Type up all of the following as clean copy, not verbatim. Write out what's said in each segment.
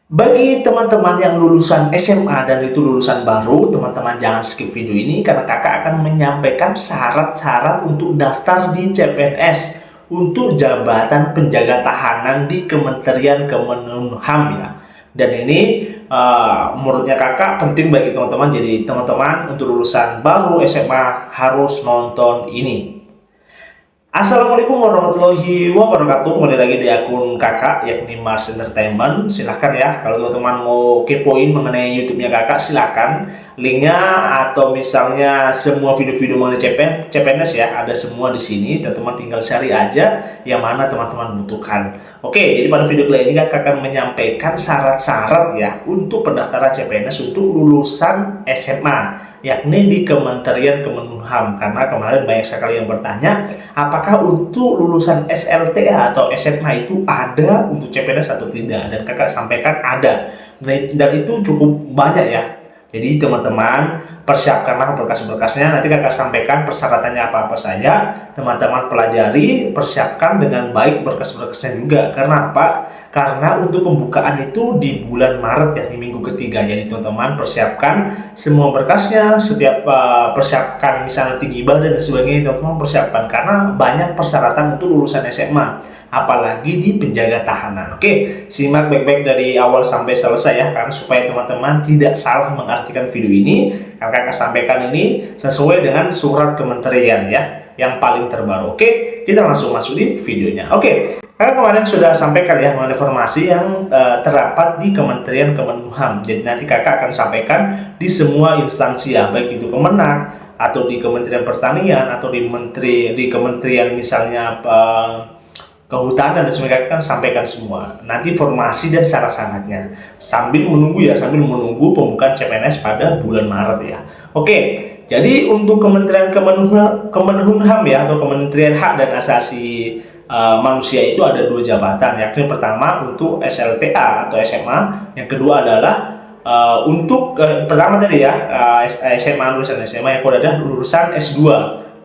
Bagi teman-teman yang lulusan SMA dan itu lulusan baru, teman-teman jangan skip video ini karena kakak akan menyampaikan syarat-syarat untuk daftar di CPNS untuk jabatan penjaga tahanan di Kementerian Kemenkumham ya. Dan ini menurutnya kakak penting bagi teman-teman. Jadi teman-teman untuk lulusan baru SMA harus nonton ini. Assalamualaikum warahmatullahi wabarakatuh. Kembali lagi di akun kakak yakni Mars Entertainment. Silahkan ya kalau teman-teman mau kepoin mengenai YouTube-nya kakak, silahkan linknya atau misalnya semua video-video mengenai CPNS ya ada semua di sini. Teman-teman tinggal cari aja yang mana teman-teman butuhkan. Oke, jadi pada video kali ini kakak akan menyampaikan syarat-syarat ya untuk pendaftaran CPNS untuk lulusan SMA, yakni di Kementerian Kemenkumham. Karena kemarin banyak sekali yang bertanya apakah untuk lulusan SLTA atau SMA itu ada untuk CPNS atau tidak, dan kakak sampaikan ada, dan itu cukup banyak ya. Jadi teman-teman persiapkanlah berkas-berkasnya, nanti kakak sampaikan persyaratannya apa-apa saja, teman-teman pelajari, persiapkan dengan baik berkas-berkasnya juga. Karena apa? Karena untuk pembukaan itu di bulan Maret ya, di minggu ketiga. Jadi teman-teman persiapkan semua berkasnya, setiap persiapkan misalnya tinggi badan dan sebagainya, teman-teman persiapkan karena banyak persyaratan untuk lulusan SMA, apalagi di penjaga tahanan. Oke, simak baik-baik dari awal sampai selesai ya, karena supaya teman-teman tidak salah mengartikan video ini. Kakak sampaikan ini sesuai dengan surat kementerian ya, yang paling terbaru. Oke, kita langsung masuk di videonya. Oke, kakak kemarin sudah sampaikan ya mengenai informasi yang terdapat di Kementerian Kemenkumham. Jadi nanti kakak akan sampaikan di semua instansi ya, baik itu Kemenak atau di Kementerian Pertanian atau di Kementerian misalnya Kehutanan dan sebagainya, kan sampaikan semua nanti formasi dan syarat-syaratnya sambil menunggu pembukaan CPNS pada bulan Maret ya. Oke, jadi untuk Kementerian Kemenkumham ya, atau Kementerian Hak dan Asasi Manusia itu ada dua jabatan, yakni pertama untuk SLTA atau SMA, yang kedua adalah untuk pertama tadi ya SMA, lulusan SMA, yang kedua adalah lulusan S2,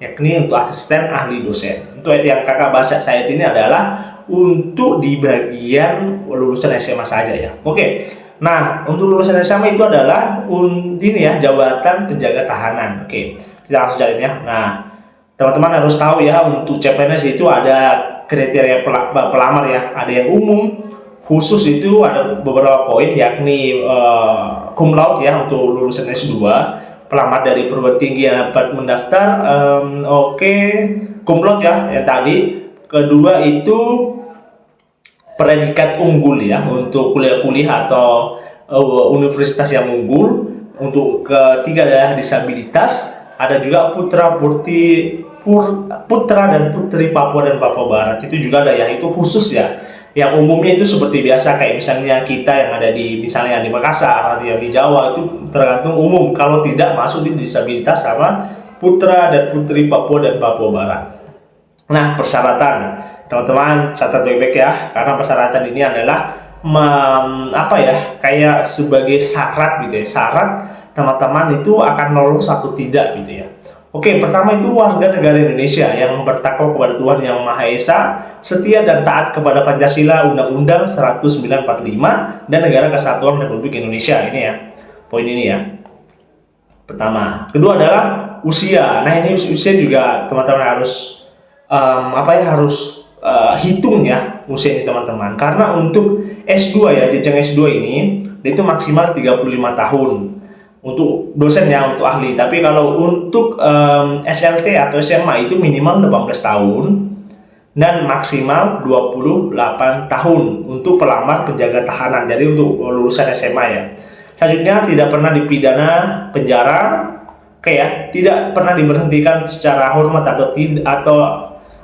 yakni untuk asisten ahli dosen. Untuk yang kakak bahas saat ini adalah untuk di bagian lulusan SMA saja ya. Oke, nah untuk lulusan SMA itu adalah ini ya, jabatan penjaga tahanan. Oke, kita langsung cari ya. Nah, teman-teman harus tahu ya, untuk CPNS itu ada kriteria pelamar ya, ada yang umum, khusus itu ada beberapa poin, yakni cum laude ya untuk lulusan S2, pelamar dari perguruan tinggi yang dapat mendaftar. Oke, cum laude ya tadi. Kedua itu predikat unggul ya untuk kuliah-kuliah atau universitas yang unggul. Untuk ketiga adalah disabilitas. Ada juga putra dan putri Papua dan Papua Barat, itu juga ada ya, itu khusus ya. Yang umumnya itu seperti biasa, kayak misalnya kita yang ada di misalnya di Makassar atau yang di Jawa, itu tergantung umum. Kalau tidak masuk di disabilitas sama putra dan putri Papua dan Papua Barat. Nah, persyaratan teman-teman catat baik-baik ya, karena persyaratan ini adalah kayak sebagai syarat gitu ya, syarat teman-teman itu akan lolos atau tidak gitu ya. Oke, pertama itu warga negara Indonesia yang bertakwa kepada Tuhan Yang Maha Esa, setia dan taat kepada Pancasila, Undang-Undang 1945, dan Negara Kesatuan Republik Indonesia. Ini ya, poin ini ya. Pertama. Kedua adalah usia. Nah, ini usia juga teman-teman harus hitung ya usianya teman-teman. Karena untuk S2 ya, jenjang S2 ini itu maksimal 35 tahun. Untuk dosen ya, untuk ahli. Tapi kalau untuk SLT atau SMA itu minimal 18 tahun dan maksimal 28 tahun untuk pelamar penjaga tahanan. Jadi untuk lulusan SMA ya. Selanjutnya tidak pernah dipidana penjara, tidak pernah diberhentikan secara hormat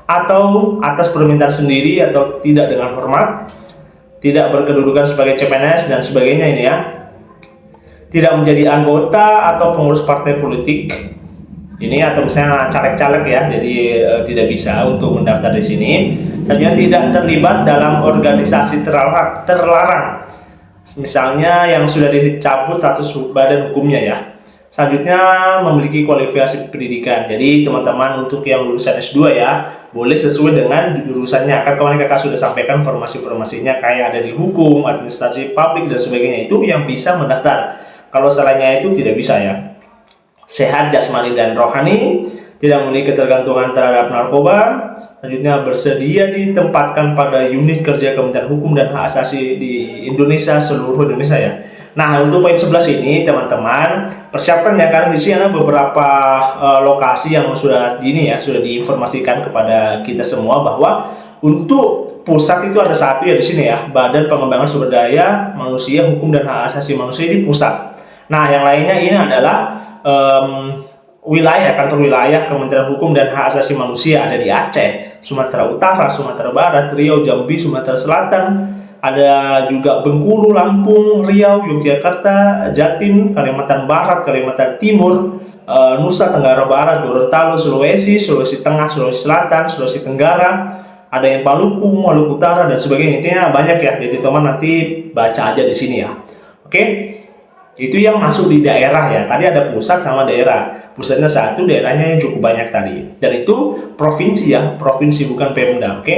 atau atas permintaan sendiri atau tidak dengan hormat, tidak berkedudukan sebagai CPNS dan sebagainya ini ya. Tidak menjadi anggota atau pengurus partai politik ini, atau misalnya caleg-caleg ya, jadi tidak bisa untuk mendaftar di sini. Selanjutnya tidak terlibat dalam organisasi terlarang, misalnya yang sudah dicabut status badan hukumnya ya. Selanjutnya memiliki kualifikasi pendidikan. Jadi teman-teman untuk yang lulusan S2 ya, boleh sesuai dengan jurusannya. Kan kemarin kakak sudah sampaikan informasi-informasinya kayak ada di hukum, administrasi publik dan sebagainya, itu yang bisa mendaftar. Kalau selainnya itu tidak bisa ya. Sehat jasmani dan rohani, tidak memiliki ketergantungan terhadap narkoba. Selanjutnya bersedia ditempatkan pada unit kerja Kementerian Hukum dan Hak Asasi di Indonesia, seluruh Indonesia ya. Nah, untuk poin 11 ini teman-teman persiapkan ya, karena di sini ada beberapa lokasi yang sudah sudah diinformasikan kepada kita semua bahwa untuk pusat itu ada satu ya di sini ya, Badan Pengembangan Sumber Daya Manusia, Hukum dan Hak Asasi Manusia di pusat. Nah, yang lainnya ini adalah kantor wilayah Kementerian Hukum dan Hak Asasi Manusia ada di Aceh, Sumatera Utara, Sumatera Barat, Riau, Jambi, Sumatera Selatan. Ada juga Bengkulu, Lampung, Riau, Yogyakarta, Jatim, Kalimantan Barat, Kalimantan Timur, Nusa Tenggara Barat, Gorontalo, Sulawesi, Sulawesi Tengah, Sulawesi Selatan, Sulawesi Tenggara, ada yang Maluku, Maluku Utara dan sebagainya. Intinya banyak ya. Jadi teman nanti baca aja di sini ya. Oke. Itu yang masuk di daerah ya. Tadi ada pusat sama daerah. Pusatnya satu, daerahnya yang cukup banyak tadi. Dan itu provinsi ya, provinsi bukan Pemda, oke?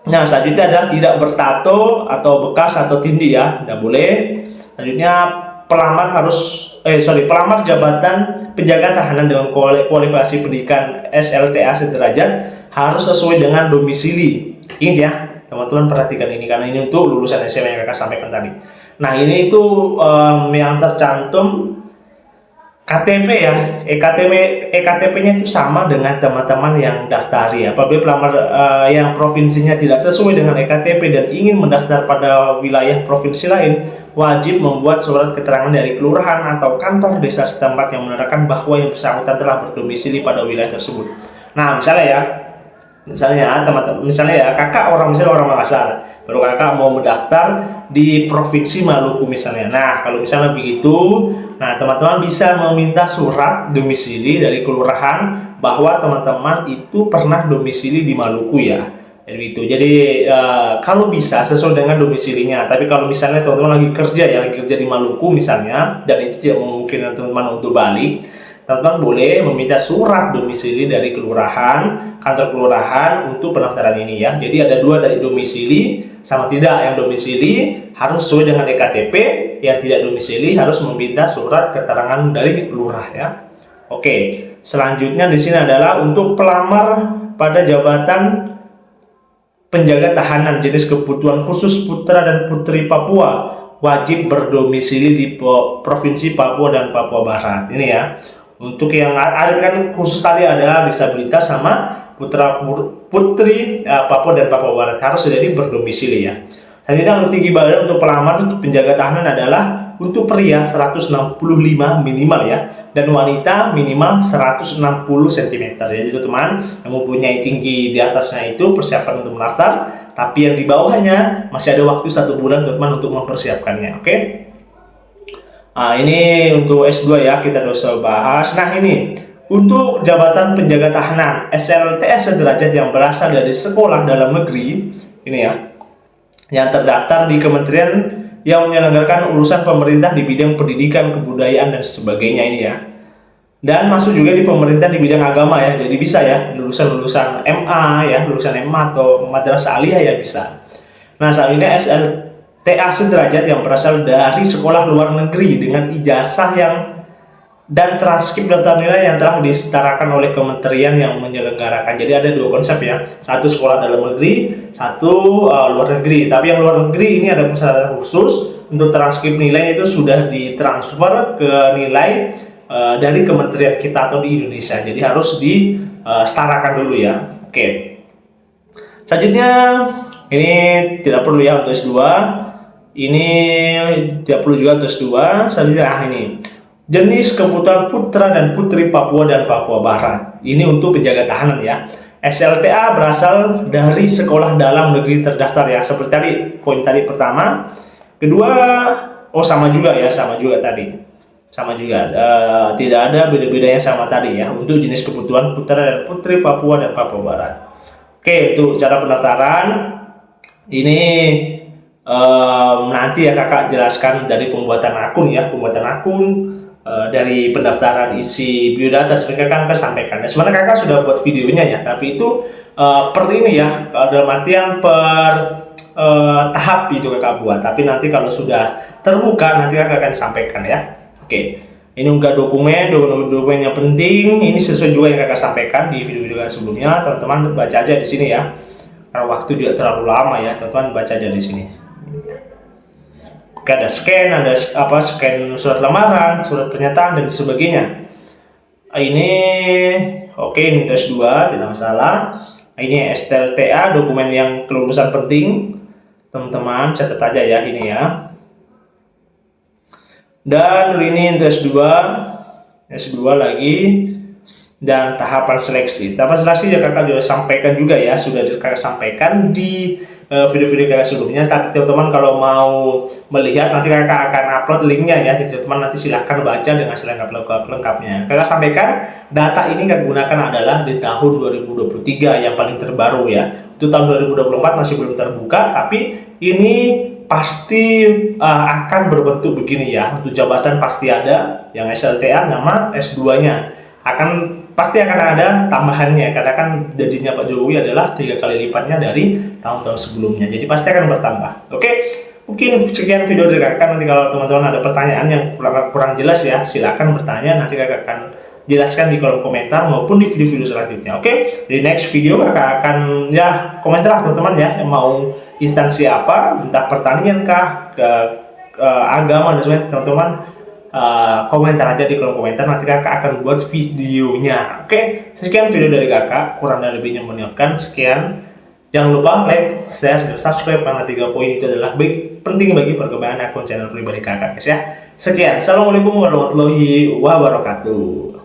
Nah, selanjutnya adalah tidak bertato atau bekas atau tindih ya, tidak boleh. Selanjutnya pelamar pelamar jabatan penjaga tahanan dengan kualifikasi pendidikan SLTA sederajat harus sesuai dengan domisili. Ingat ya, teman-teman perhatikan ini karena ini untuk lulusan SMA yang kakak sampaikan tadi. Nah, ini itu yang tercantum KTP ya, EKTP-nya itu sama dengan teman-teman yang daftari. Apabila pelamar yang provinsinya tidak sesuai dengan EKTP dan ingin mendaftar pada wilayah provinsi lain, wajib membuat surat keterangan dari kelurahan atau kantor desa setempat yang menerangkan bahwa yang bersangkutan telah berdomisili pada wilayah tersebut. Nah, misalnya teman-teman, misalnya kakak orang Makassar, baru kakak mau mendaftar di provinsi Maluku misalnya. Nah, kalau misalnya begitu, nah teman-teman bisa meminta surat domisili dari kelurahan bahwa teman-teman itu pernah domisili di Maluku ya. Jadi kalau bisa sesuai dengan domisilinya. Tapi kalau misalnya teman-teman lagi kerja di Maluku misalnya, dan itu tidak memungkinkan teman-teman untuk balik, teman-teman boleh meminta surat domisili dari kantor kelurahan untuk pendaftaran ini ya. Jadi ada dua tadi, domisili sama tidak. Yang domisili harus sesuai dengan EKTP, yang tidak domisili harus meminta surat keterangan dari lurah ya. Oke, selanjutnya di sini adalah untuk pelamar pada jabatan penjaga tahanan jenis kebutuhan khusus putra dan putri Papua wajib berdomisili di Provinsi Papua dan Papua Barat. Ini ya. Untuk yang ada kan khusus tadi ada disabilitas sama putri Papua dan Papua Barat harus jadi berdomisili ya. Selanjutnya untuk tinggi badan untuk pelamar untuk penjaga tahanan adalah untuk pria 165 minimal ya, dan wanita minimal 160 cm. Jadi teman yang mempunyai tinggi di atasnya itu persiapan untuk mendaftar, tapi yang di bawahnya masih ada waktu 1 bulan teman untuk mempersiapkannya. Oke. Nah, ini untuk S2 ya, kita dosa bahas. Nah, ini untuk jabatan penjaga tahanan SLTA sederajat yang berasal dari sekolah dalam negeri ini ya, yang terdaftar di kementerian yang menyelenggarakan urusan pemerintah di bidang pendidikan, kebudayaan dan sebagainya ini ya. Dan masuk juga di pemerintah di bidang agama ya. Jadi bisa ya lulusan MA ya, lulusan MA atau madrasah aliyah ya bisa. Nah, saat ini SLTA sederajat yang berasal dari sekolah luar negeri dengan ijazah dan transkrip daftar nilai yang telah disetarakan oleh kementerian yang menyelenggarakan. Jadi ada dua konsep ya, satu sekolah dalam negeri, satu luar negeri. Tapi yang luar negeri ini ada persyaratan khusus untuk transkrip nilai itu sudah ditransfer ke nilai dari kementerian kita atau di Indonesia. Jadi harus disetarakan dulu ya. Oke. Selanjutnya ini tidak perlu ya untuk S2. Ini tidak perlu juga untuk S2. Selanjutnya ini jenis kebutuhan putra dan putri Papua dan Papua Barat. Ini untuk penjaga tahanan ya. SLTA berasal dari sekolah dalam negeri terdaftar ya. Seperti tadi, poin tadi pertama. Kedua, sama juga tadi. Sama juga. Tidak ada beda-bedanya sama tadi ya. Untuk jenis kebutuhan putra dan putri Papua dan Papua Barat. Oke, untuk cara pendaftaran ini nanti ya kakak jelaskan dari pembuatan akun ya. Pembuatan akun dari pendaftaran isi biodata seperti kakak sampaikan. Dan sebenarnya kakak sudah buat videonya ya, tapi itu per ini ya, dalam artian per tahap itu kakak buat. Tapi nanti kalau sudah terbuka nanti kakak akan sampaikan ya. Oke, ini unggah dokumen yang penting. Ini sesuai juga yang kakak sampaikan di video-video sebelumnya. Teman-teman baca aja di sini ya, karena waktu juga terlalu lama ya. Teman-teman baca aja di sini. Oke, ada scan, ada scan surat lamaran, surat pernyataan dan sebagainya. Ini oke, ini tes 2 tidak masalah. Ini STLTA, dokumen yang kelulusan penting. Teman-teman catat aja ya ini ya. Dan ini tes 2 lagi, dan tahapan seleksi. Tahapan seleksi ya kakak sudah sampaikan juga ya, sudah kakak sampaikan di video-video kakak sebelumnya. Tapi teman-teman kalau mau melihat nanti kakak akan upload linknya ya, jadi teman-teman nanti silahkan baca dengan lengkapnya. Kakak sampaikan data ini kakak gunakan adalah di tahun 2023 yang paling terbaru ya. Itu tahun 2024 masih belum terbuka, tapi ini pasti akan berbentuk begini ya. Untuk jabatan pasti ada yang SLTA, nama S2-nya pasti akan ada tambahannya, karena kan gajinya Pak Jokowi adalah 3 kali lipatnya dari tahun-tahun sebelumnya, jadi pasti akan bertambah. Oke, mungkin sekian video dari kakak. Nanti kalau teman-teman ada pertanyaan yang kurang jelas ya, silahkan bertanya, nanti kakak akan jelaskan di kolom komentar maupun di video-video selanjutnya. Oke, di next video kakak akan ya komentar teman-teman ya, yang mau instansi apa, entah pertanian kah, ke agama dan sebagainya, teman-teman komentar aja di kolom komentar, nanti kakak akan buat videonya. Oke, sekian video dari kakak, kurang dan lebihnya mohon maafkan. Sekian, jangan lupa like, share, dan subscribe, karena 3 poin itu adalah penting bagi perkembangan akun channel pribadi kakak guys ya. Sekian, assalamualaikum warahmatullahi wabarakatuh.